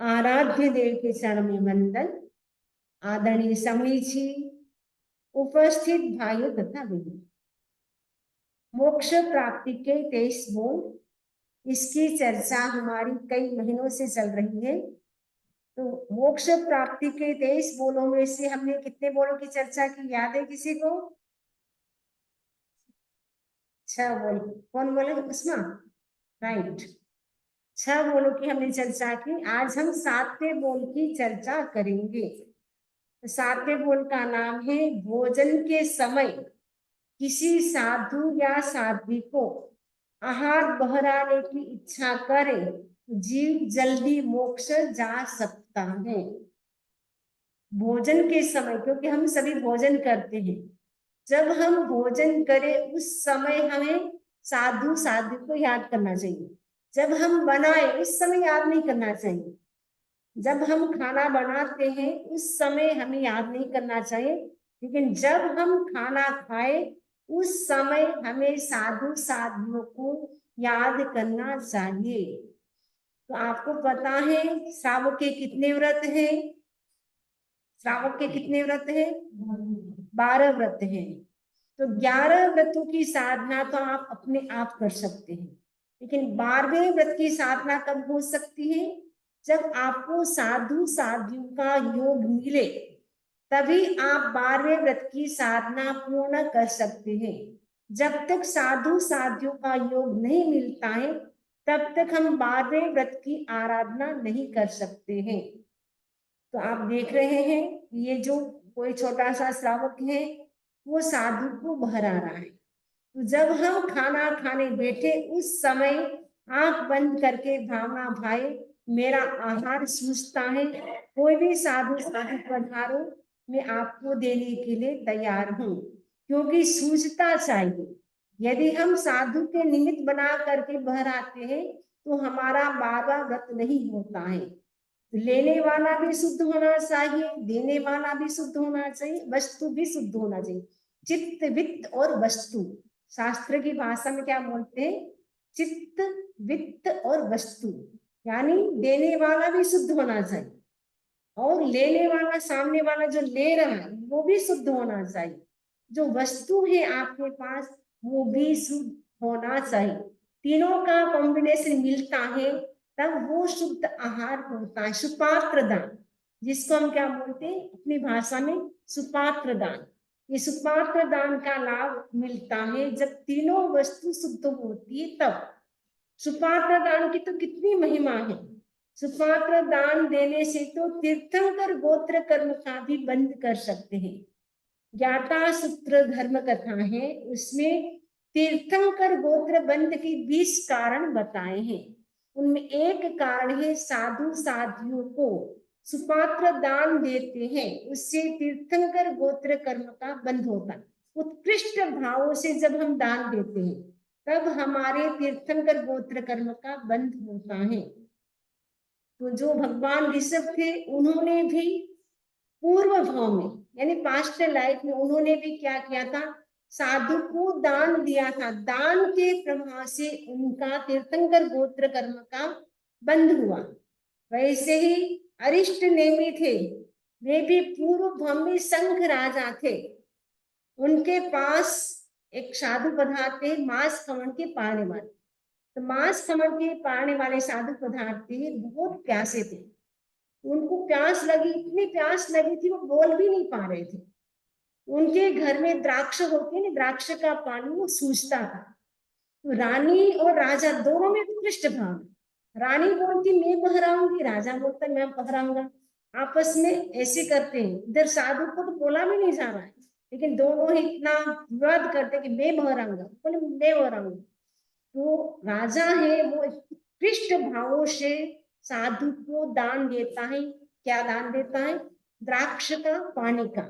आराध्य देव के चरण में वंदन। आदरणीय स्वामी जी, उपस्थित भाइयों तथा बहनों, मोक्ष प्राप्ति के 23 बोल, इसकी चर्चा हमारी कई महीनों से चल रही है। तो मोक्ष प्राप्ति के 23 बोलों में से हमने कितने बोलों की चर्चा की, याद है किसी को? 6 बोल। कौन बोले? उस्मा, राइट। 6 बोलों की हमने चर्चा की। आज हम 7वें बोल की चर्चा करेंगे। 7वें बोल का नाम है भोजन के समय किसी साधु या साध्वी को आहार बहराने की इच्छा करे, जीव जल्दी मोक्ष जा सकता है। भोजन के समय, क्योंकि हम सभी भोजन करते हैं, जब हम भोजन करें उस समय हमें साधु साध्वी को याद करना चाहिए। जब हम बनाए उस समय याद नहीं करना चाहिए। जब हम खाना बनाते हैं उस समय हमें याद नहीं करना चाहिए, लेकिन जब हम खाना खाए उस समय हमें साधु साधुओं को याद करना चाहिए। तो आपको पता है श्रावक के कितने व्रत हैं? श्रावक के कितने व्रत हैं? 12 व्रत हैं। तो 11 व्रतों की साधना तो आप अपने आप कर सकते हैं, लेकिन 12वें व्रत की साधना कब हो सकती है? जब आपको साधु साध्वियों का योग मिले, तभी आप 12वें व्रत की साधना पूर्ण कर सकते हैं। जब तक साधु साध्वियों का योग नहीं मिलता है, तब तक हम 12वें व्रत की आराधना नहीं कर सकते हैं। तो आप देख रहे हैं ये जो कोई छोटा सा श्रावक है वो साधु को बहरा रहा है। तो जब हम खाना खाने बैठे उस समय आंख बंद करके भावना भाई मेरा आहार सूझता है, कोई भी साधु साधु पधारो, मैं आपको देने के लिए तैयार हूँ, क्योंकि सूझता चाहिए। यदि हम साधु के निमित्त बना करके बहराते हैं तो हमारा 12वां व्रत नहीं होता है। लेने वाला भी शुद्ध होना चाहिए, देने वाला भी शुद्ध होना चाहिए, वस्तु भी शुद्ध होना चाहिए। चित्त वित्त और वस्तु, शास्त्र की भाषा में क्या बोलते हैं? चित्त वित्त और वस्तु, यानी देने वाला भी शुद्ध होना चाहिए और लेने वाला, सामने वाला जो ले रहा है वो भी शुद्ध होना चाहिए। जो वस्तु है आपके पास वो भी शुद्ध होना चाहिए। तीनों का कॉम्बिनेशन मिलता है तब वो शुद्ध आहार होता है। सुपात्र दान, जिसको हम क्या बोलते हैं अपनी भाषा में? सुपात्र दान। ये सुपात्र दान का लाभ मिलता है जब तीनों वस्तु शुद्ध होती है तब। सुपात्र दान की तो कितनी महिमा है। सुपात्र दान देने से तो तीर्थंकर गोत्र कर्म का भी बंद कर सकते हैं। ज्ञाता सूत्र धर्म कथा है, उसमें तीर्थंकर गोत्र बंद के 20 कारण बताए हैं। उनमें एक कारण है साधु साधियों को सुपात्र दान देते हैं, उससे तीर्थंकर गोत्र कर्म का बंद होता है। उत्कृष्ट भावों से जब हम दान देते हैं तब हमारे तीर्थंकर गोत्र कर्म का बंद होता है। तो जो भगवान ऋषभ थे उन्होंने भी पूर्व भाव में यानी पास्ट लाइफ में उन्होंने भी क्या किया था? साधु को दान दिया था। दान के प्रभाव से उनका तीर्थंकर गोत्र कर्म का बंद हुआ। वैसे ही अरिष्ट नेमी थे, वे भी पूर्व भाव में संघ राजा थे। उनके पास एक साधु पधारते, मांस खमन के पाने वाले। तो मांस खमन के पाने वाले साधु पधारते बहुत प्यासे थे। उनको प्यास लगी, इतनी प्यास लगी थी वो बोल भी नहीं पा रहे थे। उनके घर में द्राक्ष होते हैं, द्राक्ष का पानी वो सूझता था। तो रानी और राजा दोनों में उत्कृष्ट भाव। रानी बोलती मैं बहराऊंगी, राजा बोलता मैं बहराऊंगा। आपस में ऐसे करते हैं। इधर साधु को तो बोला भी नहीं जा रहा है, लेकिन दोनों ही इतना विवाद करते कि मैं बहराऊंगा, बोले मैं बहराऊंगा। तो राजा है वो उत्कृष्ट भावों से साधु को दान देता है। क्या दान देता है? द्राक्ष का, पानी का।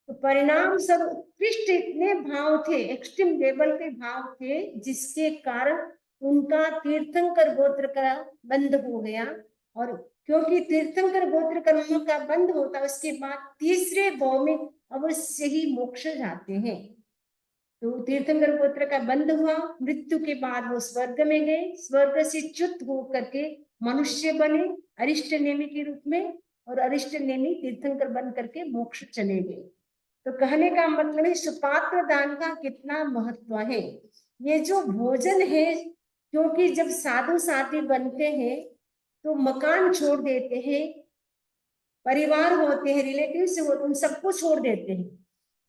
तो परिणाम सब उत्कृष्ट इतने भाव थे, एक्सट्रीम लेवल के भाव थे, जिसके कारण उनका तीर्थंकर गोत्र का बंद हो गया। और क्योंकि तीर्थंकर गोत्र कर्मों का बंद होता, उसके बाद तीसरे भाव में अवश्य ही मोक्ष जाते हैं। तो तीर्थंकर गोत्र का बंध हुआ, मृत्यु के बाद वो स्वर्ग में गए, स्वर्ग से च्युत होकर के मनुष्य बने अरिष्ट नेमि के रूप में, और अरिष्ट नेमि तीर्थंकर बन करके मोक्ष चले गए। तो कहने का मतलब है सुपात्र दान का कितना महत्व है। ये जो भोजन है, क्योंकि जब साधु साथी बनते हैं तो मकान छोड़ देते हैं, परिवार होते हैं, रिलेटिव्स होते हैं, उन सबको छोड़ देते हैं,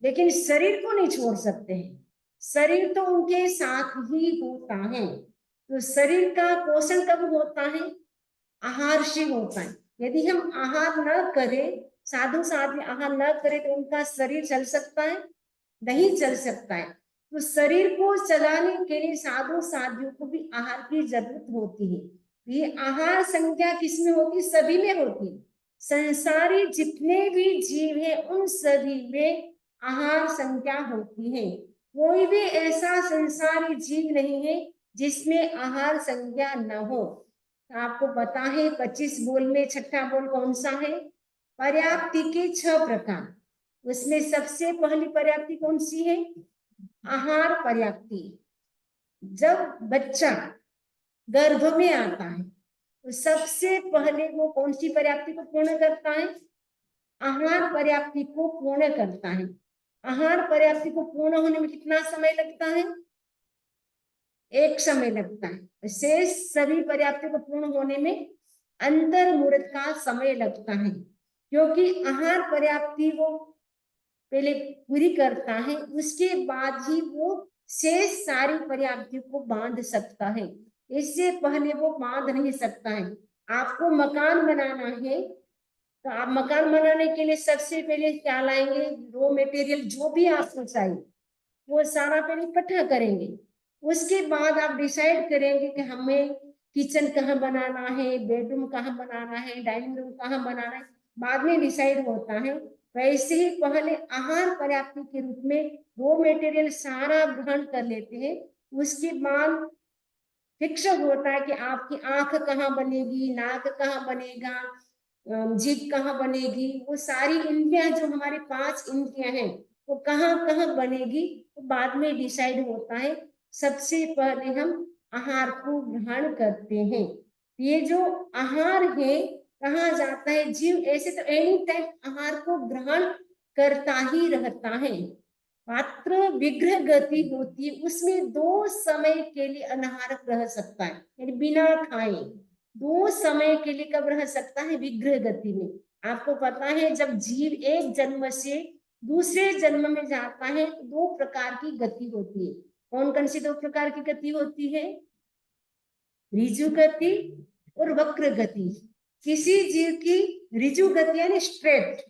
लेकिन शरीर को नहीं छोड़ सकते हैं। शरीर तो उनके साथ ही होता है। तो शरीर का पोषण कब होता है? आहार से होता है। यदि हम आहार न करें, साधु साधु आहार न करें, तो उनका शरीर चल सकता है? नहीं चल सकता है। तो शरीर को चलाने के लिए साधु साधियों को भी आहार की जरूरत होती है। ये आहार संख्या किसमें होती? सभी में होती है। संसारी जितने भी जीव हैं उन सभी में आहार संख्या होती है। कोई भी ऐसा संसारी जीव नहीं है जिसमें आहार संज्ञा न हो। आपको पता है 25 बोल में छठा बोल कौन सा है? पर्याप्ति के 6 प्रकार। उसमें सबसे पहली पर्याप्ति कौन सी है? आहार पर्याप्ति। जब बच्चा गर्भ में आता है तो सबसे पहले वो कौन सी पर्याप्ति को पूर्ण करता है? आहार पर्याप्ति को पूर्ण करता है। आहार पर्याप्ति को पूर्ण होने में कितना समय लगता है? एक समय लगता है। शेष सभी पर्याप्ति को पूर्ण होने में अंतर मुहूर्त का समय लगता है, क्योंकि आहार पर्याप्ति वो पहले पूरी करता है, उसके बाद ही वो शेष सारी पर्याप्ति को बांध सकता है। इससे पहले वो बांध नहीं सकता है। आपको मकान बनाना है तो आप मकान बनाने के लिए सबसे पहले क्या लाएंगे? रॉ मटेरियल जो भी आपको चाहिए वो सारा पहले इकट्ठा करेंगे। उसके बाद आप डिसाइड करेंगे कि हमें किचन कहाँ बनाना है, बेडरूम कहाँ बनाना है, डाइनिंग रूम कहाँ बनाना है, बाद में डिसाइड होता है। वैसे ही पहले आहार पर्याप्ति के रूप में रॉ मटेरियल सारा ग्रहण कर लेते हैं। उसके बाद फिक्स होता है कि आपकी आंख कहाँ बनेगी, नाक कहाँ बनेगा, जीभ कहाँ बनेगी, वो सारी इंद्रियां जो हमारी 5 इंद्रियां हैं वो कहाँ कहाँ बनेगी, तो बाद में डिसाइड होता है। सबसे पहले हम आहार को ग्रहण करते हैं। ये जो आहार है कहाँ जाता है? जीव ऐसे तो एनी टाइम आहार को ग्रहण करता ही रहता है। मात्र विग्रह गति होती है, उसमें 2 समय के लिए अनाहारक रह सकता है, यानी बिना खाए 2 समय के लिए कब रह सकता है? विग्रह गति में। आपको पता है जब जीव एक जन्म से दूसरे जन्म में जाता है तो 2 प्रकार की गति होती है। कौन कौन सी 2 प्रकार की गति होती है? ऋजु गति और वक्र गति। किसी जीव की ऋजु गति यानी स्ट्रेट,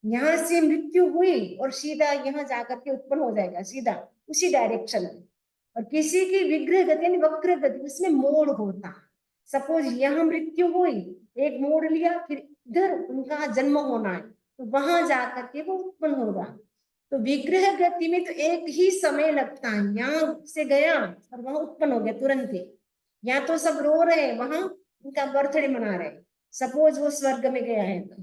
यहाँ से मृत्यु हुई और सीधा यहाँ जाकर के उत्पन्न हो जाएगा, सीधा उसी डायरेक्शन में। और किसी की विग्रह गति यानी वक्र गति, उसमें मोड़ होता। सपोज यहाँ मृत्यु हुई, एक मोड़ लिया, फिर इधर उनका जन्म होना है तो वहां जाकर के वो उत्पन्न होगा। तो विग्रह गति में तो एक ही समय लगता है, यहाँ से गया और वहां उत्पन्न हो गया तुरंत ही। यहाँ तो सब रो रहे हैं, वहां उनका बर्थडे मना रहे। सपोज वो स्वर्ग में गया है तो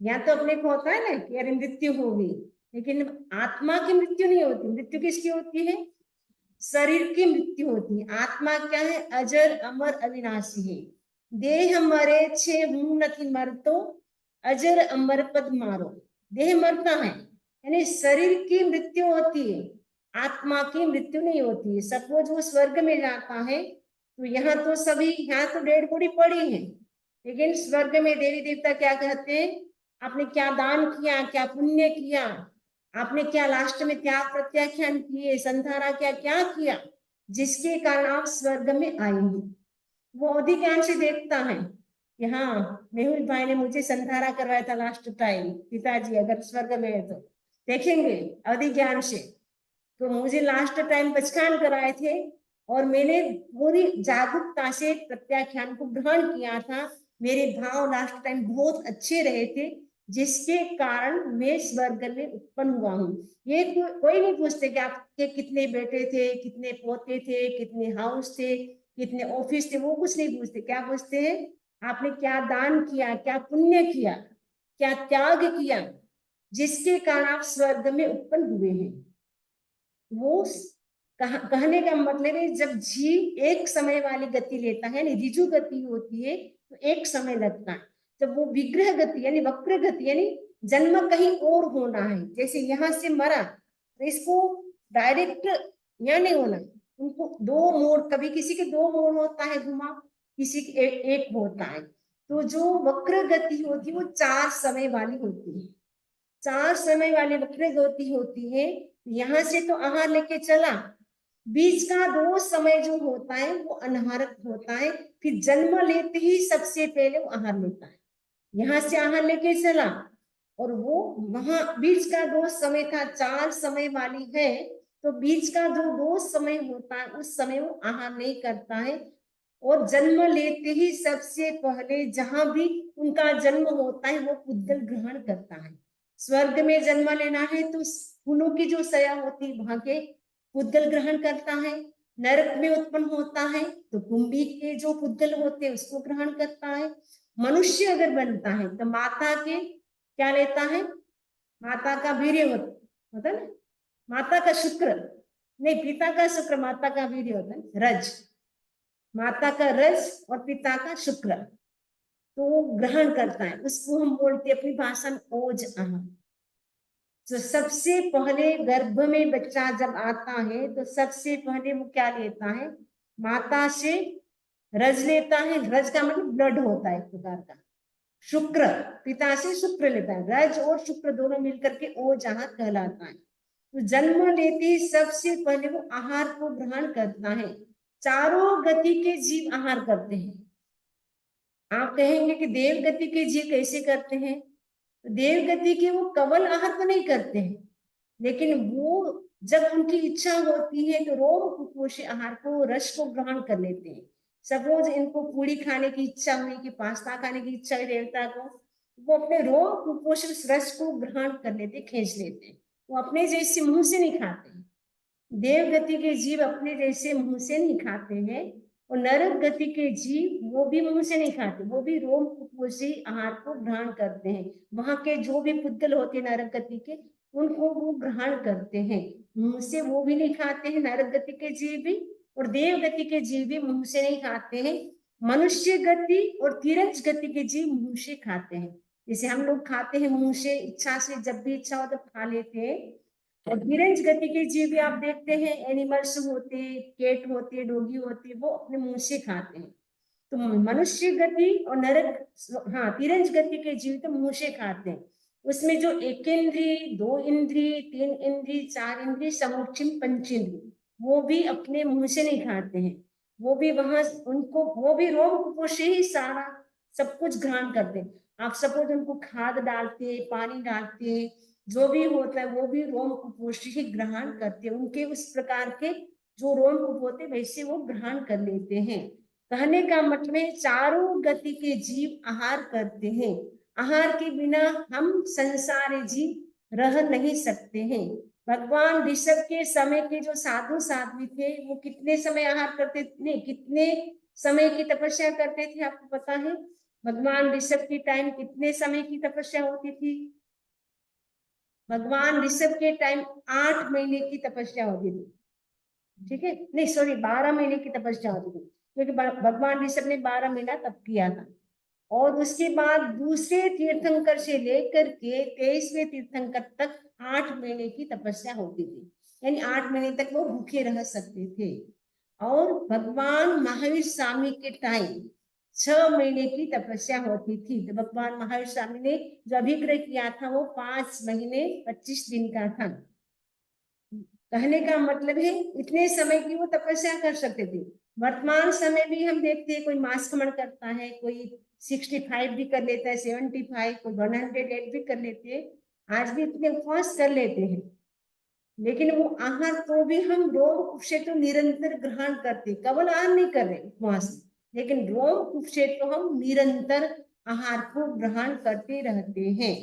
यहाँ तो अपने को होता है ना कि अरे मृत्यु होगी, लेकिन आत्मा की मृत्यु नहीं होती। मृत्यु किसकी होती है? शरीर की मृत्यु होती है। आत्मा क्या है? अजर अमर अविनाशी है। देह मरे छे हूं नथी मरतो, अजर अमर पद मारो। देह मरता है यानी शरीर की मृत्यु होती है, आत्मा की मृत्यु नहीं होती है। सपोज वो स्वर्ग में जाता है तो यहाँ तो सभी, यहाँ तो डेड बॉडी पड़ी है, लेकिन स्वर्ग में देवी देवता क्या कहते हैं? आपने क्या दान किया, क्या पुण्य किया, आपने क्या लास्ट में त्याग प्रत्याख्यान किए, संधारा क्या क्या किया, जिसके कारण आप स्वर्ग में आएंगे। वो अधिकांश से देखता है कि हाँ मेहुल भाई ने मुझे संधारा करवाया था लास्ट टाइम, पिताजी अगर स्वर्ग में है तो देखेंगे अधिकांश से। तो मुझे लास्ट टाइम बचकान कराए थे और मैंने पूरी जागरूकता से प्रत्याख्यान को ग्रहण किया था। मेरे भाव लास्ट टाइम बहुत अच्छे रहे थे, जिसके कारण मैं स्वर्ग में उत्पन्न हुआ हूँ। ये कोई नहीं पूछते कि आपके कितने बेटे थे, कितने पोते थे, कितने हाउस थे, कितने ऑफिस थे, वो कुछ नहीं पूछते। क्या पूछते हैं? आपने क्या दान किया, क्या पुण्य किया, क्या त्याग किया, जिसके कारण आप स्वर्ग में उत्पन्न हुए हैं। वो कहने का मतलब है जब जीव एक समय वाली गति लेता है यानी ऋजु गति होती है तो एक समय लगता है। जब वो विग्रह गति यानी वक्र गति यानी जन्म कहीं और होना है, जैसे यहाँ से मरा तो इसको डायरेक्ट यहाँ नहीं होना, उनको दो मोड़, कभी किसी के दो मोड़ होता है घुमा, किसी के एक होता है। तो जो वक्र गति होती है वो 4 समय वाली होती है। 4 समय वाली वक्र गति होती है। यहाँ से तो आहार लेके चला, बीच का 2 समय जो होता है वो अनाहारक होता है। फिर जन्म लेते ही सबसे पहले वो आहार लेता है। यहाँ से आहार लेके चला और वो वहां बीच का 2 समय था, 4 समय वाली है, तो बीच का जो 2 समय होता है उस समय वो आहार नहीं करता है। और जन्म लेते ही सबसे पहले जहां भी उनका जन्म होता है वो पुद्गल ग्रहण करता है। स्वर्ग में जन्म लेना है तो फूलों की जो सया होती है वहां के पुद्गल ग्रहण करता है। नरक में उत्पन्न होता है तो कुंभी के जो पुद्गल होते हैं उसको ग्रहण करता है। मनुष्य अगर बनता है तो माता के क्या लेता है, माता का वीर्य होता है ना, माता का शुक्र नहीं, पिता का शुक्र, माता का वीर्य होता है रज, माता का रज और पिता का शुक्र, तो वो ग्रहण करता है, उसको हम बोलते हैं अपनी भाषा में ओज आहार। तो सबसे पहले गर्भ में बच्चा जब आता है तो सबसे पहले वो क्या लेता है, माता से रज लेता है। रज का मतलब ब्लड होता है एक प्रकार का। शुक्र, पिता से शुक्र लेता है, रज और शुक्र दोनों मिलकर के ओज आहार कहलाता है। तो जन्म लेते ही सबसे पहले वो आहार को ग्रहण करता है। चारों गति के जीव आहार करते हैं। आप कहेंगे कि देव गति के जीव कैसे करते हैं, तो देव गति के वो कवल आहार तो नहीं करते हैं, लेकिन वो जब उनकी इच्छा होती है तो रोम कुपोषी आहार को, रस को ग्रहण कर लेते हैं। सपोज इनको पूरी खाने की इच्छा हुई कि पास्ता खाने की इच्छा हुई देवता को, वो अपने रोम कुपोषित रस को ग्रहण कर लेते, खींच लेते हैं। वो अपने जैसे मुंह से नहीं खाते हैं। देव गति के जीव अपने जैसे मुंह से नहीं खाते हैं, और नरक गति के जीव वो भी मुंह से नहीं खाते, वो भी रोम कुपोषी आहार को ग्रहण करते हैं। वहां के जो भी पुद्गल होते हैं नरक गति के, उनको वो ग्रहण करते हैं। मुंह से वो भी नहीं खाते हैं नरक गति के जीव भी, और देव गति के जीव भी मुंह से नहीं खाते हैं। मनुष्य गति और तिरंज गति के जीव मुंह से खाते हैं। जैसे हम लोग खाते हैं मुंह से, इच्छा से, जब भी इच्छा हो तब खा लेते हैं। और तिरंज गति के जीव भी आप देखते हैं, एनिमल्स होते हैं, केट होती है, डोगी होती है, वो अपने मुंह से खाते हैं। तो मनुष्य गति और नरक, हाँ, तिरंज गति के जीव तो मुंह से खाते हैं। उसमें जो एक इंद्री, 2 इंद्री, 3 इंद्री, 4 इंद्री, समुच्चय पंचेंद्री, वो भी अपने मुंह से नहीं खाते हैं। वो भी वहां उनको, वो भी रोम कुपोष से ही सारा सब कुछ ग्रहण करते हैं। आप सपोज उनको खाद डालते, पानी डालते, जो भी होता है वो भी रोम कुपोष ही ग्रहण करते हैं। उनके उस प्रकार के जो रोम कुप होते वैसे वो ग्रहण कर लेते हैं। कहने का मतलब है चारों गति के जीव आहार करते हैं। आहार के बिना हम संसारी जीव रह नहीं सकते हैं। भगवान ऋषभ के समय के जो साधु साध्वी थे वो कितने समय आहार करते थे, कितने समय की तपस्या करते थे, आपको पता है? भगवान ऋषभ के टाइम कितने समय की तपस्या होती थी? भगवान ऋषभ के टाइम 8 महीने की तपस्या होती थी। ठीक है, नहीं सॉरी, 12 महीने की तपस्या होती थी, क्योंकि भगवान ऋषभ ने 12 महीना तप किया था। और उसके बाद दूसरे तीर्थंकर से लेकर के 23वें तीर्थंकर तक 8 महीने की तपस्या होती थी, यानी 8 महीने तक वो भूखे रह सकते थे। और भगवान महावीर स्वामी के टाइम 6 महीने की तपस्या होती थी। तो भगवान महावीर स्वामी ने जो अभिग्रह किया था वो 5 महीने 25 दिन का था। कहने का मतलब है इतने समय की वो तपस्या कर सकते थे। वर्तमान समय भी हम देखते हैं, कोई मास खमन करता है, कोई 65 भी कर लेता है, 75, कोई 108 भी कर लेते हैं। आज भी इतने उपवास कर लेते हैं, लेकिन वो आहार तो भी हम रोम उपसेत तो निरंतर ग्रहण करते, केवल आहार नहीं कर रहे उपवास, लेकिन रोम उपसेत तो हम निरंतर आहार को ग्रहण करते रहते हैं।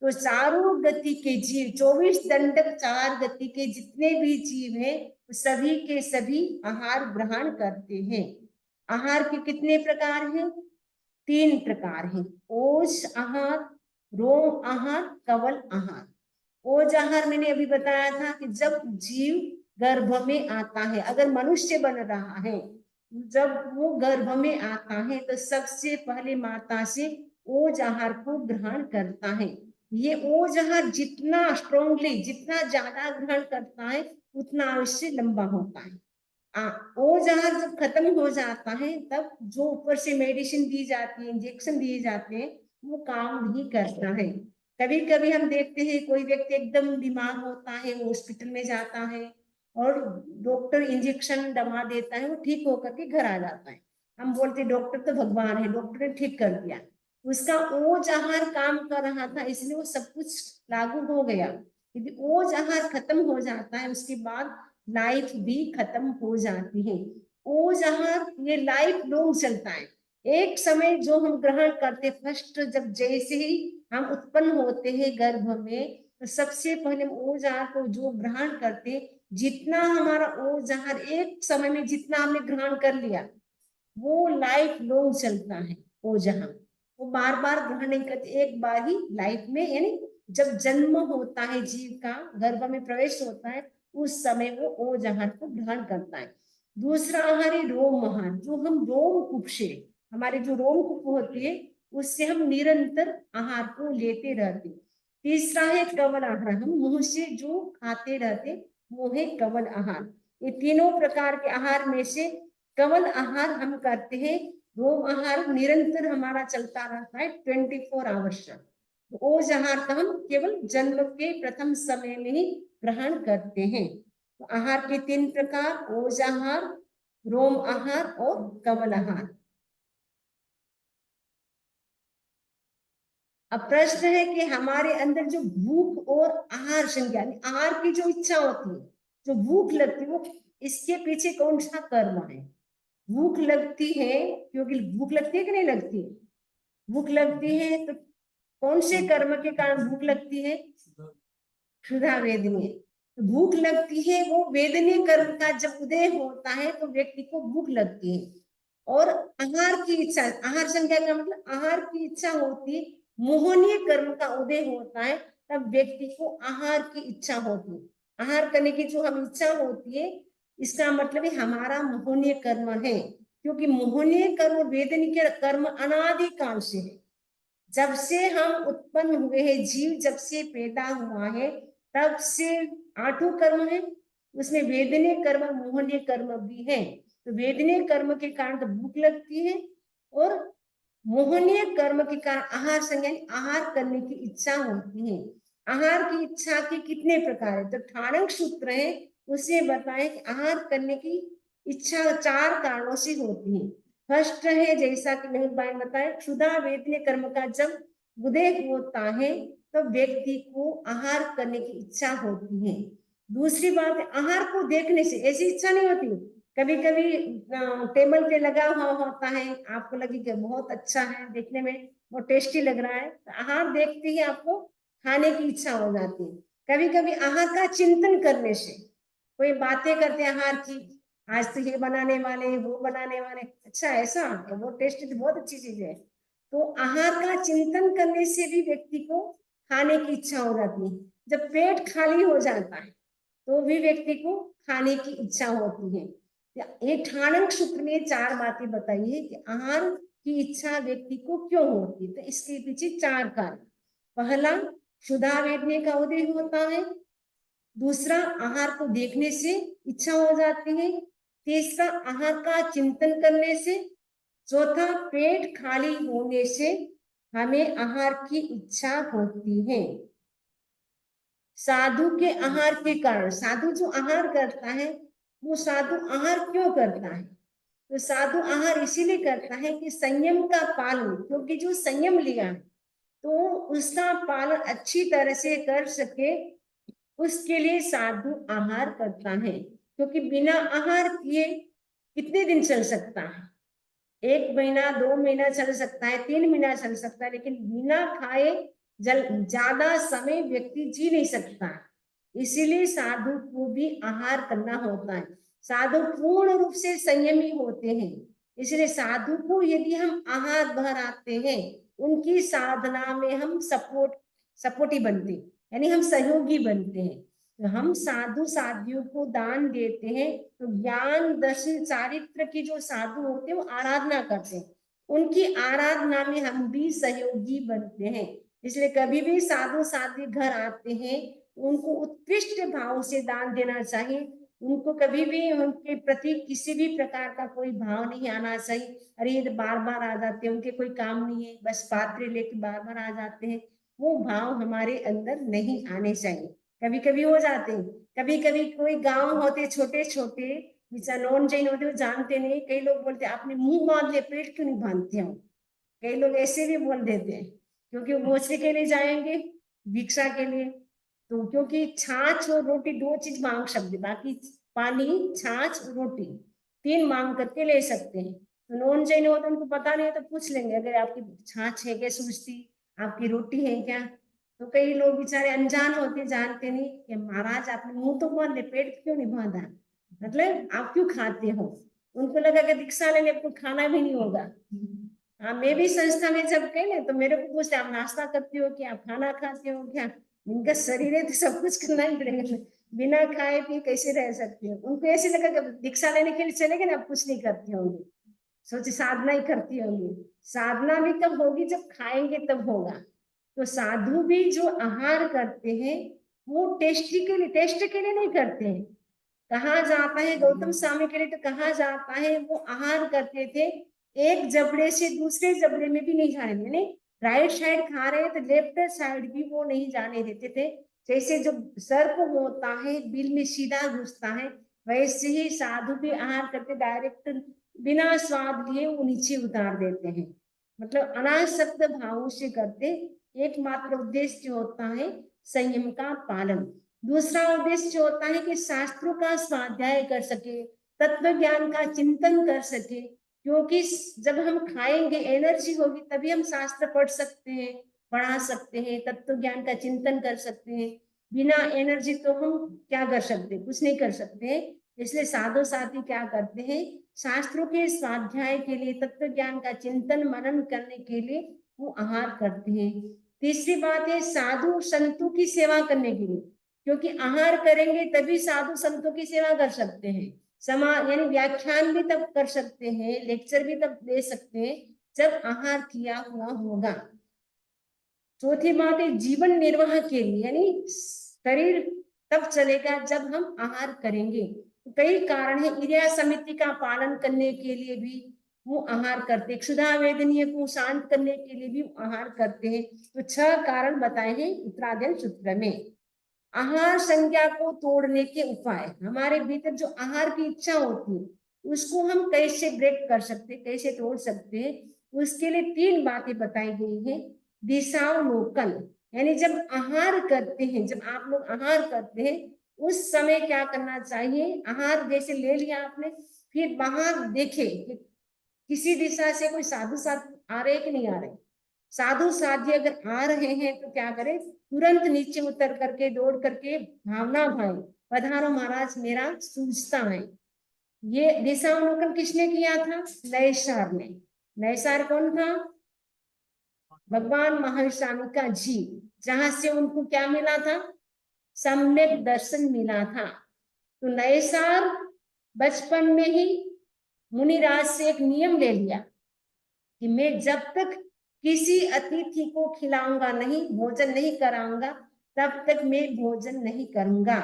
तो चारों गति के जीव, 24 दंडक 4 गति के जितने भी जीव हैं सभी के सभी आहार ग्रहण करते हैं। आहार के कितने प्रकार हैं? 3 प्रकार हैं, ओज आहार, रोम आहार, कवल आहार। ओज आहार मैंने अभी बताया था कि जब जीव गर्भ में आता है। अगर मनुष्य बन रहा है, जब वो गर्भ में आता है तो सबसे पहले माता से ओज आहार को ग्रहण करता है। ये ओज आहार जितना स्ट्रोंगली, जितना ज्यादा ग्रहण करता है, उतना आयुष्य लंबा होता है। ओज आहार जब खत्म हो जाता है, तब जो ऊपर से मेडिसिन दी जाती है, इंजेक्शन दिए जाते हैं, वो काम नहीं करता है। कभी कभी हम देखते हैं कोई व्यक्ति एकदम बीमार होता है, वो हॉस्पिटल में जाता है और डॉक्टर इंजेक्शन दवा देता है, वो ठीक होकर के घर आ जाता है। हम बोलते डॉक्टर तो भगवान है, डॉक्टर ने ठीक कर दिया। उसका ओज आहार काम कर रहा था, इसलिए वो सब कुछ लागू हो गया। यदि ओज आहार खत्म हो जाता है, उसके बाद लाइफ भी खत्म हो जाती है। ओज आहार ये लाइफ लॉन्ग चलता है। एक समय जो हम ग्रहण करते, फर्स्ट जब जैसे ही हम उत्पन्न होते हैं गर्भ में, तो सबसे पहले ओज आहार को जो ग्रहण करते, जितना हमारा ओज आहार एक समय में जितना हमने ग्रहण कर लिया, वो लाइफ लॉन्ग चलता है। ओज आहार वो बार बार ग्रहण नहीं करते, एक बार ही लाइफ में, यानी जब जन्म होता है जीव का, गर्भ में प्रवेश होता है, उस समय वो ओज आहार को ग्रहण करता है। दूसरा आहार है रोम आहार, जो हम रोमकूप से, हमारे जो रोमकूप होती है, उससे हम निरंतर आहार को लेते रहते। तीसरा है कवल आहार, हम मुंह से जो खाते रहते, वो है कवल आहार। ये तीनों प्रकार के आहार में से कवल आहार हम करते हैं। रोम आहार निरंतर हमारा चलता रहता है 24 आवर्स। ओज आहार का हम केवल जन्म के प्रथम समय में ही ग्रहण करते हैं। तो आहार के 3 प्रकार, ओज आहार, रोम आहार और कवल आहार। अब प्रश्न है कि हमारे अंदर जो भूख और आहार संज्ञा, आहार की जो इच्छा होती है, जो भूख लगती है, वो इसके पीछे कौन सा कर्म है? भूख लगती है, क्योंकि भूख लगती है कि नहीं लगती है? भूख लगती है तो कौन से कर्म के कारण भूख लगती है? क्षुधा वेदनीय। तो भूख लगती है, वो वेदनीय कर्म का जब उदय होता है तो व्यक्ति को भूख लगती है। और आहार की इच्छा, आहार संज्ञा का मतलब आहार की इच्छा होती है, मोहनीय कर्म का उदय होता है, तब व्यक्ति को आहार की इच्छा होती है। आहार करने की जो हम इच्छा होती है, इसका मतलब है हमारा मोहनीय कर्म है, क्योंकि मोहनीय कर्म वेदनीय कर्म अनादि काल से है। जब से हम उत्पन्न हुए हैं, जीव जब से पैदा हुआ है, तब से 8 कर्म है, उसमें वेदनीय कर्म, मोहनीय कर्म भी है। तो वेदनीय कर्म के कारण तो भूख लगती है, और मोहनीय कर्म के कारण आहार संज्ञा, आहार करने की इच्छा होती है। आहार की इच्छा के कितने प्रकार है? तो ठाणक सूत्र है, उसे बताएं कि आहार करने की इच्छा 4 कारणों से होती है। फर्स्ट है, जैसा कि मेहुल भाई ने बताया, क्षुधा वेदनीय कर्म का जब उदय होता है, तो व्यक्ति को आहार करने की इच्छा होती है। दूसरी बात है, आहार को देखने से ऐसी इच्छा नहीं होती। कभी कभी टेबल पे लगा हुआ होता है, आपको लगे कि बहुत अच्छा है, देखने में बहुत टेस्टी लग रहा है, तो आहार देखते ही आपको खाने की इच्छा हो जाती है। कभी कभी आहार का चिंतन करने से, कोई बातें करते हैं आहार की, आज तो ये बनाने वाले, वो बनाने वाले, अच्छा ऐसा तो वो टेस्टी, तो बहुत अच्छी चीज है। तो आहार का चिंतन करने से भी व्यक्ति को खाने की इच्छा हो जाती है। जब पेट खाली हो जाता है, तो भी व्यक्ति को खाने की इच्छा होती है। ये ठाणक सूत्र में 4 बातें बताई है कि आहार की इच्छा व्यक्ति को क्यों होती है। तो इसके पीछे 4 कारण। पहला, क्षुधा वेदने का उदय होता है। दूसरा, आहार को देखने से इच्छा हो जाती है। तीसरा, आहार का चिंतन करने से। चौथा, पेट खाली होने से हमें आहार की इच्छा होती है। साधु के आहार के कारण, साधु जो आहार करता है, वो साधु आहार क्यों करता है? तो साधु आहार इसीलिए करता है कि संयम का पालन, क्योंकि जो संयम लिया है, तो उसका पालन अच्छी तरह से कर सके, उसके लिए साधु आहार करता है। क्योंकि बिना आहार किए कितने दिन चल सकता है? 1 महीना, 2 महीना चल सकता है, 3 महीना चल सकता है, लेकिन बिना खाए ज्यादा समय व्यक्ति जी नहीं सकता। इसीलिए साधु को भी आहार करना होता है। साधु पूर्ण रूप से संयमी होते हैं, इसलिए साधु को यदि हम आहार बहराते हैं, उनकी साधना में हम सपोर्टी बनते, यानी हम सहयोगी बनते हैं। हम साधु साधियों को दान देते हैं, तो ज्ञान दर्शन चारित्र की जो साधु होते हैं वो आराधना करते हैं, उनकी आराधना में हम भी सहयोगी बनते हैं। इसलिए कभी भी साधु साध्वी घर आते हैं, उनको उत्कृष्ट भाव से दान देना चाहिए। उनको कभी भी उनके प्रति किसी भी प्रकार का कोई भाव नहीं आना चाहिए, अरे ये बार बार आ जाते हैं, उनके कोई काम नहीं है, बस पात्र लेके बार बार आ जाते हैं, वो भाव हमारे अंदर नहीं आने चाहिए। कभी कभी हो जाते हैं, कभी कभी कोई गांव होते छोटे छोटे, नॉन जैन होते, वो जानते नहीं, कई लोग बोलते आपने मुंह बांध लिया, पेट क्यों नहीं बांधते हो, कई लोग ऐसे भी बोल देते हैं, क्योंकि वो मोचरे के लिए जाएंगे, भिक्षा के लिए, तो क्योंकि छाछ और रोटी दो चीज मांग सकते, बाकी पानी, छाछ, रोटी, तीन मांग करके ले सकते हैं। तो नॉन जैन हो तो उनको पता नहीं है, तो पूछ लेंगे अगर आपकी छाछ है क्या सूझती, आपकी रोटी है क्या। तो कई लोग बेचारे अनजान होते, जानते नहीं कि महाराज आपने मुंह तो बांध ले, पेट क्यों नहीं बांधा, मतलब आप क्यों खाते हो। उनको लगा कि दीक्षा लेने आपको खाना भी नहीं होगा। हाँ, मैं भी संस्था में जब गई ना, तो मेरे को पूछते आप नाश्ता करते हो क्या, आप खाना खाते हो क्या, इनका शरीर है तो सब कुछ करना ही पड़ेगा, बिना खाए पिए कैसे रह सकते हो। उनको ऐसे लगा कि दीक्षा लेने के लिए चले गए ना, आप कुछ नहीं करती होंगी, सोचे साधना ही करती होंगी। साधना भी तब होगी जब खाएंगे तब होगा। तो साधु भी जो आहार करते हैं, वो टेस्ट के लिए नहीं करते हैं। कहा जाता है गौतम स्वामी के लिए, तो कहा जाता है वो आहार करते थे, एक जबड़े से दूसरे जबड़े में भी नहीं जाने देते, राइट साइड खा रहे हैं तो लेफ्ट साइड भी वो नहीं जाने देते थे। जैसे जो सर्प होता है बिल में सीधा घुसता है, वैसे ही साधु भी आहार करते डायरेक्ट बिना स्वाद लिए वो नीचे उतार देते हैं, मतलब अनासक्त भाव से करते। एकमात्र उद्देश्य होता है संयम का पालन। दूसरा उद्देश्य होता है कि शास्त्रों का स्वाध्याय कर सके, तत्व ज्ञान का चिंतन कर सके, क्योंकि जब हम खाएंगे एनर्जी होगी तभी हम शास्त्र पढ़ सकते हैं, पढ़ा सकते हैं, तत्व ज्ञान का चिंतन कर सकते हैं। बिना एनर्जी तो हम क्या कर सकते, कुछ नहीं कर सकते। इसलिए साधु साथी क्या करते हैं, शास्त्रों के स्वाध्याय के लिए, तत्व ज्ञान का चिंतन मनन करने के लिए वो आहार करते हैं। तीसरी बात है साधु संतों की सेवा करने के लिए, क्योंकि आहार करेंगे तभी साधु संतों की सेवा कर सकते हैं। यानी व्याख्यान भी तब कर सकते हैं, लेक्चर भी तब दे सकते हैं जब आहार किया हुआ होगा। चौथी बात है जीवन निर्वाह के लिए, यानी शरीर तब चलेगा जब हम आहार करेंगे। तो कई कारण है, इरिया समिति का पालन करने के लिए भी वो आहार करते, क्षुधा वेदनीय को शांत करने के लिए भी आहार करते हैं। तो 6 कारण बताए हैं उत्तरायण सूत्र में। आहार संज्ञा को तोड़ने के उपाय, हमारे भीतर जो आहार की इच्छा होती है उसको हम कैसे ब्रेक कर सकते, कैसे तोड़ सकते हैं, उसके लिए 3 बातें बताई गई हैं। दिशावलोकन, यानी जब आहार करते हैं, जब आप लोग आहार करते हैं उस समय क्या करना चाहिए, आहार जैसे ले लिया आपने, फिर बाहर देखे कि किसी दिशा से कोई साधु साथ आ रहे कि नहीं आ रहे। साधु साध्य अगर आ रहे हैं तो क्या करें, तुरंत नीचे उतर करके दौड़ करके भावना भाई पधारो महाराज मेरा सूझता है। ये दिशावलोकन किसने किया था, नैसार ने। नैसार कौन था, भगवान महावीर का जी, जहां से उनको क्या मिला था, सम्यक दर्शन मिला था। तो नैसार बचपन में ही मुनिराज से एक नियम ले लिया कि मैं जब तक किसी अतिथि को खिलाऊंगा नहीं, भोजन नहीं कराऊंगा, तब तक मैं भोजन नहीं करूंगा।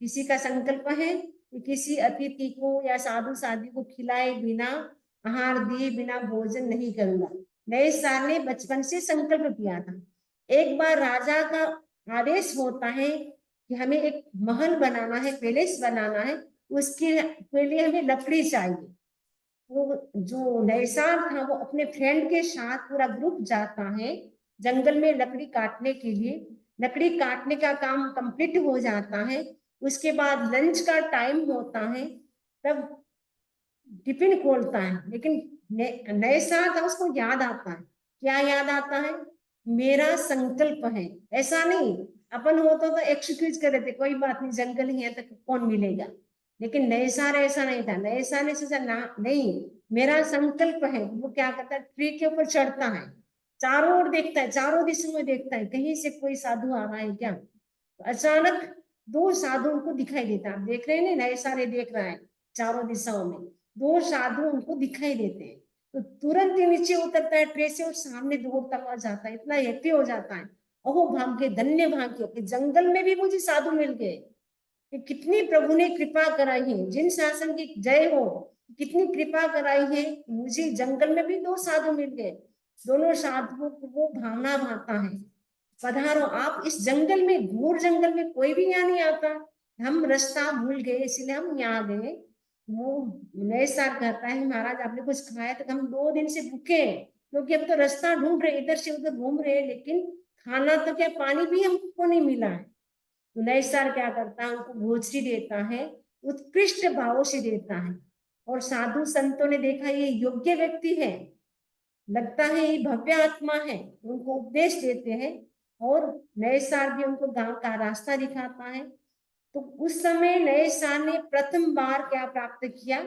किसी का संकल्प है कि किसी अतिथि को या साधु साधी को खिलाए बिना, आहार दिए बिना भोजन नहीं करूंगा। नए साल ने बचपन से संकल्प किया था। एक बार राजा का आदेश होता है कि हमें एक महल बनाना है, पैलेस बनाना है, उसके लिए हमें लकड़ी चाहिए। वो जो नैसार था वो अपने फ्रेंड के साथ पूरा ग्रुप जाता है जंगल में लकड़ी काटने के लिए। लकड़ी काटने का काम कंप्लीट हो जाता है, उसके बाद लंच का टाइम होता है, तब टिफिन खोलता है, लेकिन नैसार था उसको याद आता है, क्या याद आता है, मेरा संकल्प है। ऐसा नहीं अपन होता तो एक्सक्यूज कर देते, कोई बात नहीं जंगल ही है तो कौन मिलेगा, लेकिन नैसार ऐसा नहीं था। नैसार ने सोचा ना, नहीं मेरा संकल्प है। वो क्या करता है, ट्री के ऊपर चढ़ता है, चारों ओर देखता है, चारों दिशा में देखता है कहीं से कोई साधु आ रहा है क्या। तो अचानक दो साधु उनको दिखाई देता, आप देख रहे हैं ना, नए सारे देख रहे हैं चारों दिशाओं में, दो साधु उनको दिखाई देते हैं। तो तुरंत ही नीचे उतरता है ट्रेन से और सामने दौड़ता हुआ जाता है, इतना हैप्पी हो जाता है, अहो भाग्य धन्य भाग्य कि जंगल में भी मुझे साधु मिल गए, कि कितनी प्रभु ने कृपा कराई है, जिन शासन की जय हो, कितनी कृपा कराई है, मुझे जंगल में भी दो साधु मिल गए। दोनों साधुओं को वो भावना भाता है, पधारो आप इस जंगल में, घोर जंगल में कोई भी यहाँ नहीं आता, हम रास्ता भूल गए इसलिए हम यहाँ गए। वो नए साल कहता है महाराज आपने कुछ खाया, तो हम 2 दिन से भूखे हैं, क्योंकि अब तो रास्ता ढूंढ रहे, इधर से उधर घूम रहे, लेकिन खाना तो क्या, पानी भी हमको नहीं मिला है। तो नए साल क्या करता है, उनको भोजरी देता है, उत्कृष्ट भाव से देता है, और साधु संतों ने देखा ये योग्य व्यक्ति है, लगता है ये भव्य आत्मा है, उनको उपदेश देते हैं, और नए साल भी उनको गांव का रास्ता दिखाता है। तो उस समय नए साल ने प्रथम बार क्या प्राप्त किया,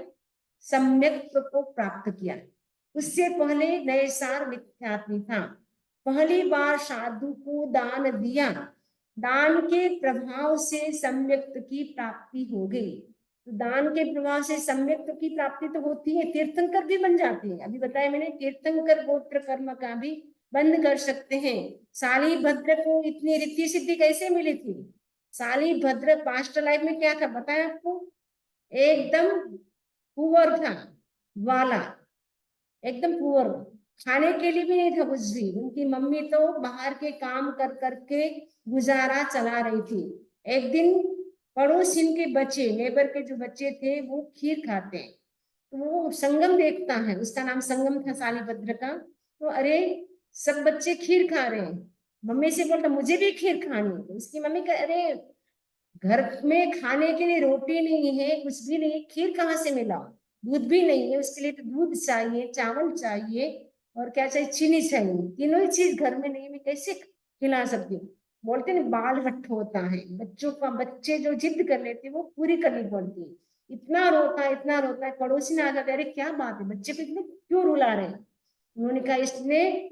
सम्यक्त्व को प्राप्त किया। उससे पहले नए साल मिथ्यात्मी था, पहली बार साधु को दान दिया, दान के प्रभाव से सम्यक्त की प्राप्ति हो गई। तो दान के प्रभाव से सम्यक्त की प्राप्ति तो होती है, तीर्थंकर भी बन जाते हैं, अभी बताया मैंने, तीर्थंकर गोत्र कर्म का भी बंद कर सकते हैं। साली भद्र को इतनी रिद्धि सिद्धि कैसे मिली थी, साली भद्र पास्ट लाइफ में क्या था बताया आपको, एकदम पुअर था, वाला, एकदम पुअर, खाने के लिए भी नहीं था कुछ भी, उनकी मम्मी तो बाहर के काम कर करके गुजारा चला रही थी। एक दिन पड़ोसी के बच्चे, नेबर के जो बच्चे थे, वो खीर खाते हैं, तो वो संगम देखता है, उसका नाम संगम था सालीभद्र का, तो अरे सब बच्चे खीर खा रहे हैं, मम्मी से बोलता मुझे भी खीर खानी, तो उसकी मम्मी कह अरे घर में खाने के लिए रोटी नहीं है, कुछ भी नहीं है, खीर कहाँ से मिला, दूध भी नहीं है, उसके लिए तो दूध चाहिए, चावल चाहिए, और क्या चाहिए, चीनी चाहिए, तीनों ही चीज घर में नहीं, मैं कैसे खिला सकती हूँ। बोलते ना बाल हट्ठ होता है बच्चों का, बच्चे जो जिद कर लेते हैं वो पूरी करनी पड़ती है, इतना रोता है इतना रोता है, पड़ोसी ने आ जाते अरे क्या बात है बच्चे को इतने क्यों रुला रहे हैं, उन्होंने कहा इसने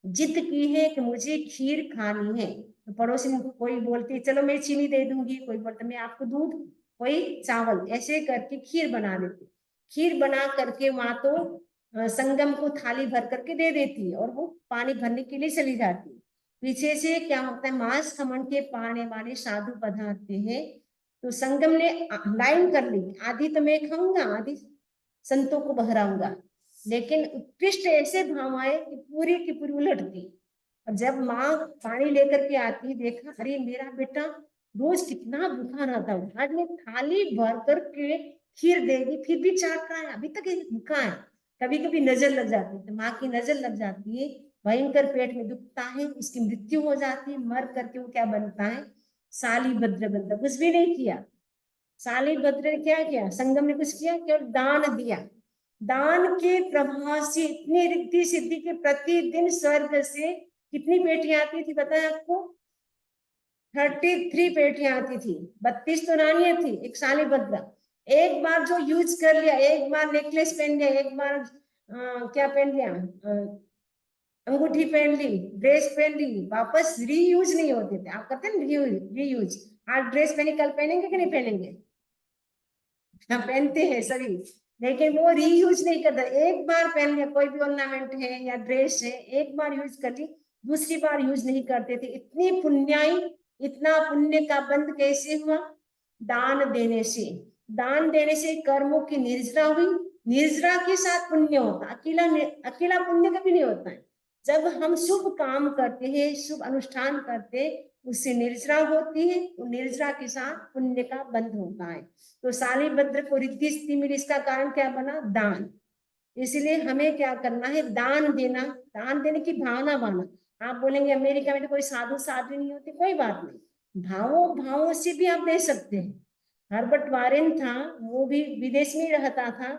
जिद की है कि मुझे खीर खानी है। तो पड़ोसी में कोई बोलती चलो मैं चीनी दे दूंगी, कोई बोलता मैं आपको दूध, कोई चावल, ऐसे करके खीर बना देती, खीर बना करके वहां तो संगम को थाली भर करके दे देती है, और वो पानी भरने के लिए चली जाती है। पीछे से क्या होता है, मांस खमन के पाने वाले साधु पधारते हैं, तो संगम ने लाइन कर ली, आधी तो मैं खाऊंगा, आधी संतों को बहराऊंगा, लेकिन उत्कृष्ट ऐसे भाव आए कि पूरी की पूरी उलट दी। और जब माँ पानी लेकर के आती, देखा अरे मेरा बेटा रोज कितना भूखा रहता है, आज मैं थाली भर करके खीर देगी फिर भी चाट रहा है, अभी तक भूखा है। कभी कभी नजर लग जाती है, तो माँ की नजर लग जाती है, भयंकर पेट में दुखता है, उसकी मृत्यु हो जाती है, मर करके वो क्या बनता है, सालीभद्र बनता, कुछ भी नहीं किया। सालीभद्र ने क्या किया, संगम ने कुछ किया, केवल दान दिया, दान के प्रभाव से इतनी रिद्धि सिद्धि के प्रतिदिन स्वर्ग से कितनी पेटियां आती थी बताया आपको, 33 पेटियां आती थी, 32 तो रानियां थी, एक सालीभद्र, एक बार जो यूज कर लिया, एक बार नेकलेस पहन लिया, एक बार क्या पहन लिया, अंगूठी पहन ली, ड्रेस पहन ली, वापस रीयूज नहीं होते थे, आप करते हैं रीयूज, आज ड्रेस पहने कल पहनेंगे कि नहीं पहनेंगे, हम पहनते हैं सभी, लेकिन वो रीयूज नहीं करता, एक बार पहन लिया, कोई भी ऑर्नामेंट है या ड्रेस है, एक बार यूज कर ली, दूसरी बार यूज नहीं करते थे। इतनी पुण्याई, इतना पुण्य का बंद कैसे हुआ, दान देने से, दान देने से कर्मों की निर्जरा हुई, निर्जरा के साथ पुण्य होता, अकेला अकेला पुण्य कभी नहीं होता है। जब हम शुभ काम करते हैं, शुभ अनुष्ठान करते हैं, उससे निर्जरा होती है, तो निर्जरा के साथ पुण्य का बंध होता है। तो सालीभद्र को रिद्धि सिद्धि मिली, इसका कारण क्या बना, दान। इसलिए हमें क्या करना है, दान देना, दान देने की भावना बना। आप बोलेंगे अमेरिका में तो कोई साधु साधु नहीं होती, कोई बात नहीं, भावों भावों से भी आप दे सकते हैं। हर्बर्ट वारेन था, वो भी विदेश में रहता था,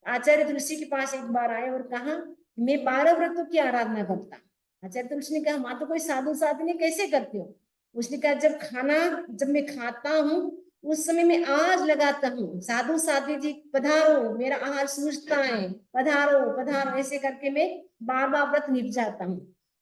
आचार्य तुलसी के पास एक बार आए और कहा मैं 12 व्रतों की आराधना करता। आचार्य तुलसी ने कहा माँ तो कोई साधु साधु नहीं, कैसे करते हो। उसने कहा जब मैं खाता हूँ उस समय मैं आज लगाता हूँ, साधु साध्वी जी पधारो, मेरा आहार सूझता है, पधारो पधारो, ऐसे करके मैं बार बार व्रत निभ जाता हूँ।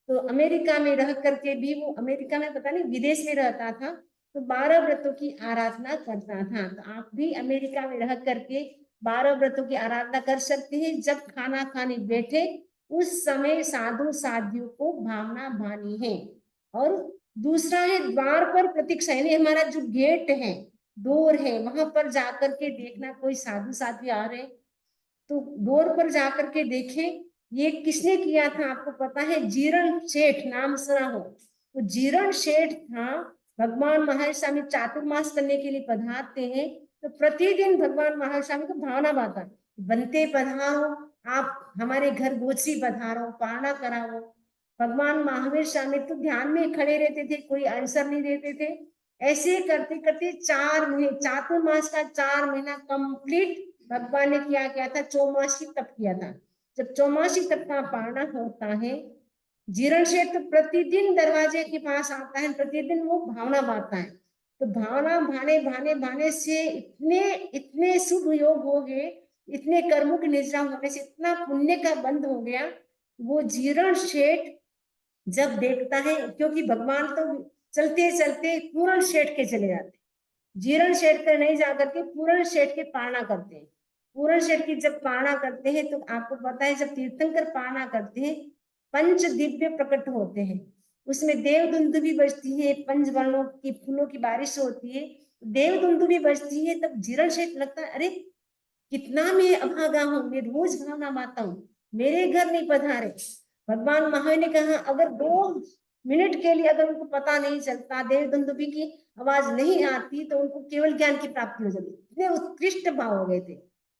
तो अमेरिका में रह करके भी, वो अमेरिका में पता नहीं विदेश में रहता था, तो 12 व्रतों की आराधना करता था। तो आप भी अमेरिका में रह करके 12 व्रतों की आराधना कर सकते हैं। जब खाना खाने बैठे उस समय साधु साधियों को भावना भानी है। और दूसरा है द्वार पर प्रतीक्षा, यानी हमारा जो गेट है, डोर है, वहां पर जाकर के देखना कोई साधु साध्वी आ रहे, तो डोर पर जाकर के देखें। ये किसने किया था आपको पता है? जीरण सेठ, नाम सुना हो? तो जीरण सेठ था। भगवान महावीर स्वामी चातुर्मास करने के लिए पधारते हैं, तो प्रतिदिन भगवान महावीर स्वामी को भावना बाता, बनते पधारो, आप हमारे घर गोचरी पधारो, पारणा कराओ। भगवान महावीर स्वामी तो ध्यान में खड़े रहते थे, कोई आंसर नहीं देते थे। ऐसे करते करते 4 महीने, चातुर्मास का 4 महीना कंप्लीट भगवान ने क्या था? चौमासी तप किया था। जब चौमासी तप का पारणा होता है, जीरण सेठ तो प्रतिदिन दरवाजे के पास आता है, प्रतिदिन वो भावना बांटता है। तो भावना भाने भाने भाने से इतने इतने शुभ योग हो गए, इतने कर्मों की निद्रा होने से इतना पुण्य का बंद हो गया। वो जीरण सेठ जब देखता है, क्योंकि भगवान तो चलते चलते पूर्ण सेठ के चले जाते, जीर्ण शेठ के नहीं जाकर के पूर्ण शेठ की पारणा करते हैं। पूर्ण शेठ की जब पारणा करते हैं तो आपको पता है, जब तीर्थंकर पारणा करते हैं, पंच दिव्य प्रकट होते हैं। उसमें देव दुंदुभी बजती है, पंच वर्णों की फूलों की बारिश होती है, देव दुंदुभी बजती है। तब जीर्ण शेठ लगता है, अरे कितना मैं अभागा हूँ, मैं रोज भावना माता हूँ, मेरे घर नहीं पधारे। भगवान महावीर ने कहा, अगर 2 मिनट के लिए अगर उनको पता नहीं चलता, देव दुंदुभी की आवाज नहीं आती, तो उनको केवल ज्ञान की प्राप्ति हो जाती। इतने उत्कृष्ट भाव हो गए थे,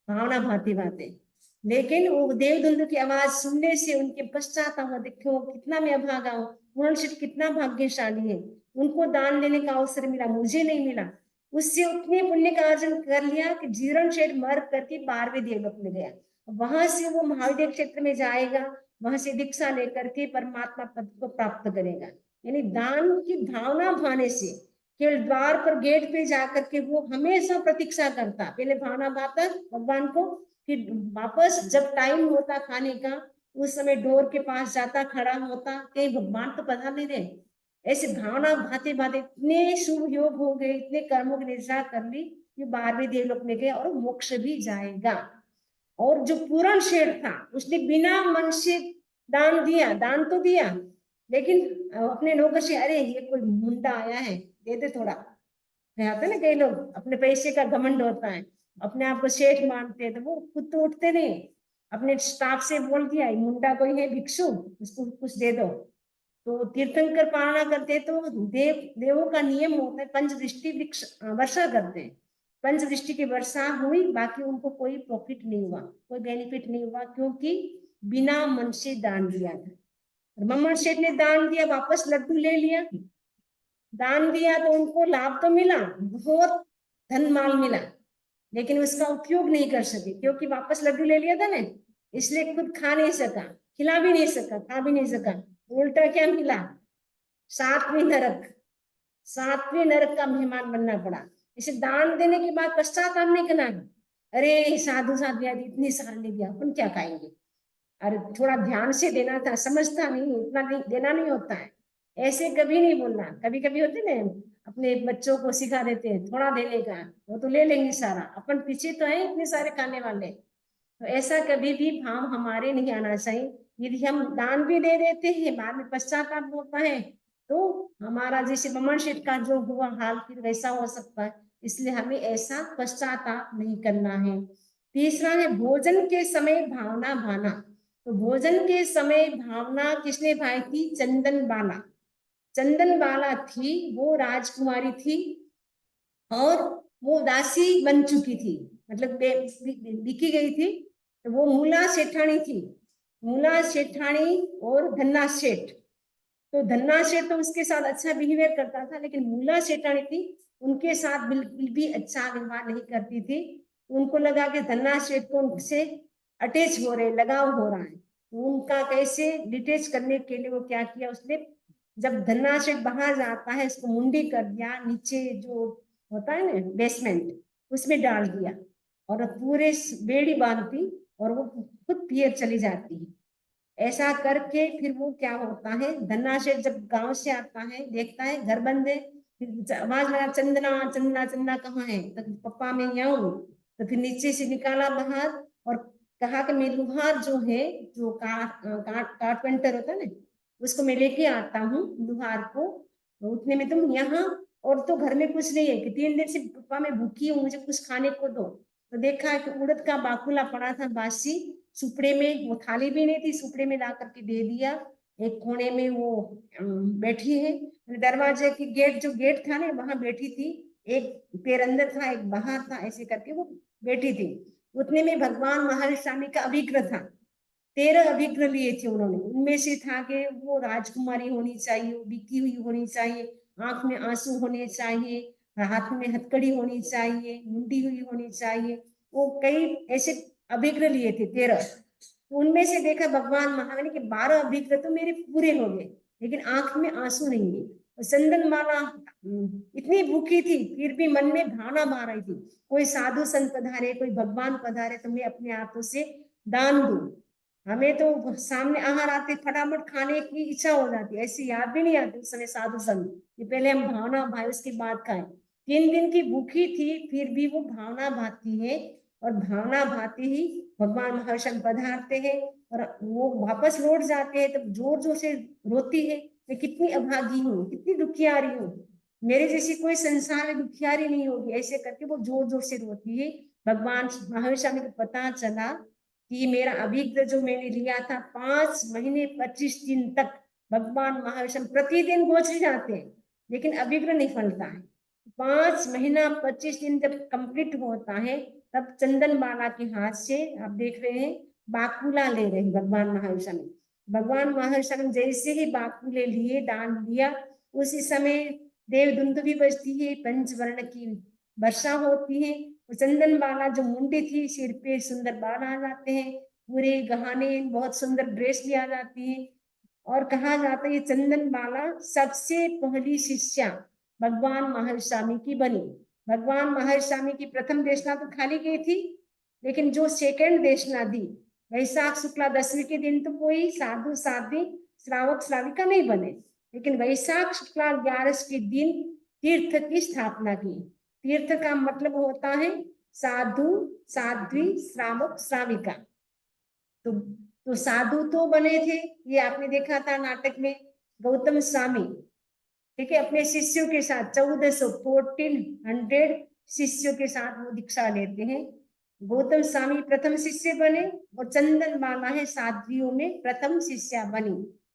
भावना भांति भांति। लेकिन वो देव दुंदु की आवाज सुनने से उनके पश्चात हुआ, देखो कितना मैं अभागा हूँ, पूर्ण कितना भाग्यशाली है, उनको दान देने का अवसर मिला, मुझे नहीं मिला। उससे उतने पुण्य का अर्जन कर लिया कि जीर्ण शेठ मर करके 12वें देवलोक में गया। वहां से वो महाविद्य क्षेत्र में जाएगा, वहां से दीक्षा लेकर के परमात्मा पद को प्राप्त करेगा। यानी दान की भावना भाने से केवल द्वार पर गेट पे जाकर के वो हमेशा प्रतीक्षा करता, पहले भावना भाता भगवान को, फिर वापस जब टाइम होता खाने का, उस समय डोर के पास जाता, खड़ा होता, कहीं भगवान तो पता नहीं रहे। ऐसे भावना भाते भाते इतने शुभ योग हो गए, इतने कर्मों की निष्ठा कर ली कि 12वें देवलोक में गए और मोक्ष भी जाएगा। और जो पूर्ण शेठ था, उसने बिना मन से दान दिया, दान तो दिया, लेकिन अपने नौकर से, अरे ये कोई मुंडा आया है, दे दे थोड़ा। कहते ना कई लोग अपने पैसे का घमंड होता है, अपने आप को सेठ मानते हैं, तो वो खुद तो उठते नहीं, अपने स्टाफ से बोल दिया, मुंडा कोई है भिक्षु, उसको कुछ दे दो। तो तीर्थंकर पारणा करते तो देवों का नियम होता है, पंचवृष्टि वर्षा करते हैं। पंचवृष्टि की वर्षा हुई, बाकी उनको कोई प्रॉफिट नहीं हुआ, कोई बेनिफिट नहीं हुआ, क्योंकि बिना मन से दान दिया था। मम्मन सेठ ने दान दिया, वापस लड्डू ले लिया, दान दिया तो उनको लाभ तो मिला, बहुत धन माल मिला, लेकिन उसका उपयोग नहीं कर सके, क्योंकि वापस लड्डू ले लिया था ना, इसलिए खुद खा नहीं सका, खिला भी नहीं सका, खा भी नहीं सका। उल्टा क्या मिला? 7वीं नरक, 7वीं नरक का मेहमान बनना पड़ा। इसे दान देने के बाद पश्चाताप नहीं करना, अरे साधु साधु इतनी साल ले दिया, अपन क्या खाएंगे, अरे थोड़ा ध्यान से देना था, समझता नहीं, इतना नहीं देना नहीं होता है, ऐसे कभी नहीं बोलना। कभी कभी होते ना, अपने बच्चों को सिखा देते हैं थोड़ा देने का, वो तो ले लेंगे सारा, अपन पीछे तो है इतने सारे खाने वाले। तो ऐसा कभी भी भाव हमारे नहीं आना चाहिए। यदि हम दान भी दे देते हैं, बाद में पश्चाताप होता है, तो हमारा जैसे बमन शेठ का जो हुआ हाल फिर वैसा हो सकता है, इसलिए हमें ऐसा पश्चाताप नहीं करना है। तीसरा है भोजन के समय भावना भाना। तो भोजन के समय भावना किसने भाई थी? चंदन बाला। चंदन बाला थी, वो राजकुमारी थी, और वो दासी बन चुकी थी, मतलब बिकी गई थी। तो वो मूला सेठानी थी, मूला सेठानी और धन्ना सेठ। तो धन्ना सेठ तो उसके साथ अच्छा बिहेवियर करता था, लेकिन मूला सेठानी थी, उनके साथ बिल्कुल भी अच्छा व्यवहार नहीं करती थी। उनको लगा कि धन्ना सेठ को उनसे अटैच हो रहे, लगाव हो रहा है, उनका कैसे डिटेच करने के लिए वो क्या किया, उसने जब धन्ना सेठ बाहर जाता है, उसको मुंडी कर दिया, नीचे जो होता है ना बेसमेंट, उसमें डाल दिया, और पूरे बेड़ी बांधती, और वो खुद पियर चली जाती है। ऐसा करके फिर वो क्या होता है, धन्ना सेठ जब गांव से आता है, देखता है घर बंद है, फिर आवाज लगा, चंदना चंदना चंदना कहाँ है? तो पप्पा मैं यहाँ हूँ। तो फिर नीचे से निकाला बाहर और कहा कि मैं लुहार जो है, जो कारपेंटर होता है ना, उसको मैं लेके आता हूँ लुहार को। तो उतने में तुम यहाँ, और तो घर में कुछ नहीं है कि 3 दिन से पप्पा मैं भूखी हूँ, मुझे कुछ खाने को दो। तो देखा कि उड़द का बाकुला पड़ा था बासी सुपड़े में, वो थाली भी नहीं थी, सुपड़े में ला करके दे दिया। एक कोने में वो बैठी है, दरवाजे की गेट, जो गेट था ना वहां बैठी थी, एक पैर अंदर था एक बाहर था, ऐसे करके वो बैठी थी। उतने में भगवान महावीर स्वामी का अभिग्रह था, 13 अभिग्रह लिए थे उन्होंने। उनमें से था कि वो राजकुमारी होनी चाहिए, वो बिकी हुई होनी चाहिए, आंख में आंसू होने चाहिए, हाथ में हथकड़ी होनी चाहिए, मुंडी हुई होनी चाहिए। वो कई ऐसे अभिग्रह लिए थे 13। उनमें से देखा भगवान महावीर ने कि 12 अभिग्रह तो मेरे पूरे हो गए, लेकिन आंख में आंसू नहीं है। और चंदन माला इतनी भूखी थी फिर भी मन में भावना बा रही थी, कोई साधु संत पधारे, कोई भगवान पधारे तो मैं अपने हाथों से दान दूं। हमें तो सामने आहार आते फटाफट खाने की इच्छा हो जाती है, ऐसी याद भी नहीं आती उस समय साधु संत कि पहले हम भावना भाई उसके बाद खाएं। 3 दिन की भूखी थी फिर भी वो भावना भाती है, और भावना भाती ही भगवान महर्षण पधारते हैं और वो वापस लौट जाते हैं, तब जोर जोर से रोती है, मैं कितनी अभागी हूँ, कितनी दुखियारी हूँ, मेरे जैसी कोई संसार में दुखियारी नहीं होगी, ऐसे करके वो जोर जोर से रोती है। भगवान महावीर को पता चला कि मेरा अभिग्रह जो मैंने लिया था 5 महीने 25 दिन तक, भगवान महावीर प्रतिदिन गोचरी जाते हैं लेकिन अभिग्रह नहीं फलता है। 5 महीना 25 दिन जब कंप्लीट होता है, तब चंदन माला के हाथ से आप देख रहे हैं बाकुला ले रहे हैं भगवान महावीर। भगवान महावीर जैसे ही बाकुले लिए दान दिया, उसी समय देव धुंदुभी बजती है, पंचवर्ण की वर्षा होती है, चंदन बाला जो मुंडी थी सिर पे सुंदर बाल आ जाते हैं, पूरे गहने बहुत सुंदर ड्रेस भी आ जाती है। और कहा जाता है ये चंदन बाला सबसे पहली शिष्या भगवान महावीर स्वामी की बनी। भगवान महावीर स्वामी की प्रथम देशना तो खाली गई थी, लेकिन जो सेकंड देशना दी वैशाख शुक्ला दशमी के दिन तो कोई साधु साध्वी श्रावक श्राविका नहीं बने, लेकिन वैशाख शुक्ला 11 के दिन तीर्थ की स्थापना की। तीर्थ का मतलब होता है साधु साध्वी श्रावक श्राविका। तो साधु तो बने थे, ये आपने देखा था नाटक में, गौतम स्वामी, ठीक है, अपने शिष्यों के साथ 1400 शिष्यों के साथ वो दीक्षा लेते हैं। गौतम स्वामी प्रथम शिष्य बने और चंदन माला है साध्वियों में प्रथम शिष्या बनी।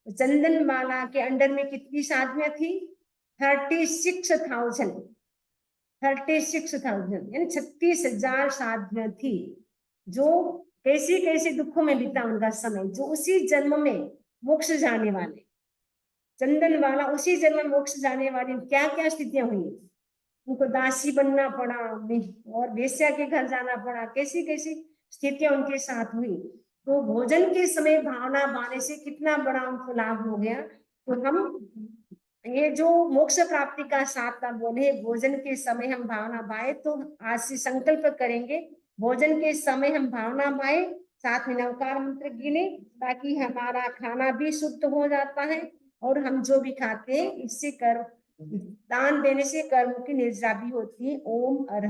तो चंदन माला के अंडर में कितनी साधवियां थी? 36,000, 36,000 यानी 36,000 साधवियां थी, जो कैसी कैसे दुखों में बीता उनका समय, जो उसी जन्म में मोक्ष जाने वाले, चंदन वाला उसी जन्म में मोक्ष जाने वाली क्या क्या स्थितियां हुई, उनको दासी बनना पड़ा और वेश्या के घर जाना पड़ा, कैसी कैसी स्थितियां उनके साथ हुई। तो भोजन के समय भावना बाने से कितना बड़ा उनको लाभ हो गया। तो हम ये जो मोक्ष प्राप्ति का 7 बोले, भोजन के समय हम भावना भाए, तो आज से संकल्प करेंगे भोजन के समय हम भावना भाए, साथ में नवकार मंत्र गिने, ताकि हमारा खाना भी शुद्ध हो जाता है और हम जो भी खाते हैं इससे कर्म, दान देने से कर्म की निर्जा भी होती है। ओम अर